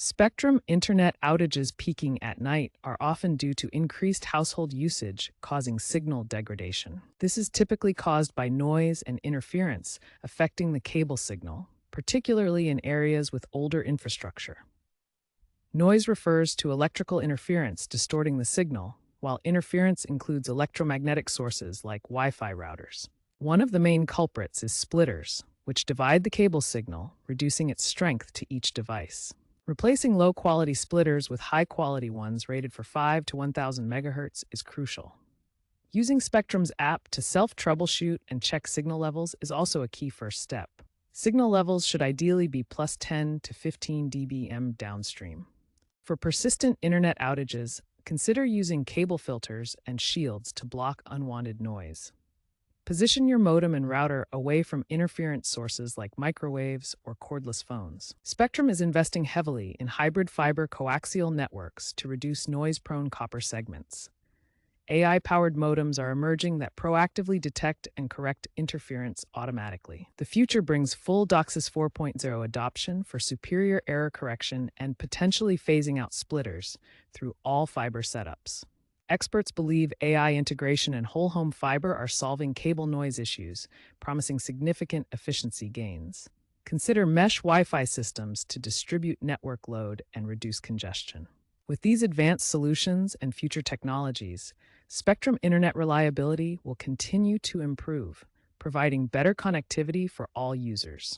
Spectrum internet outages peaking at night are often due to increased household usage, causing signal degradation. This is typically caused by noise and interference affecting the cable signal, particularly in areas with older infrastructure. Noise refers to electrical interference distorting the signal, while interference includes electromagnetic sources like Wi-Fi routers. One of the main culprits is splitters, which divide the cable signal, reducing its strength to each device. Replacing low-quality splitters with high-quality ones rated for 5 to 1000 MHz is crucial. Using Spectrum's app to self-troubleshoot and check signal levels is also a key first step. Signal levels should ideally be plus 10 to 15 dBm downstream. For persistent internet outages, consider using cable filters and shields to block unwanted noise. Position your modem and router away from interference sources like microwaves or cordless phones. Spectrum is investing heavily in hybrid fiber coaxial networks to reduce noise-prone copper segments. AI-powered modems are emerging that proactively detect and correct interference automatically. The future brings full DOCSIS 4.0 adoption for superior error correction and potentially phasing out splitters through all fiber setups. Experts believe AI integration and whole-home fiber are solving cable noise issues, promising significant efficiency gains. Consider mesh Wi-Fi systems to distribute network load and reduce congestion. With these advanced solutions and future technologies, Spectrum internet reliability will continue to improve, providing better connectivity for all users.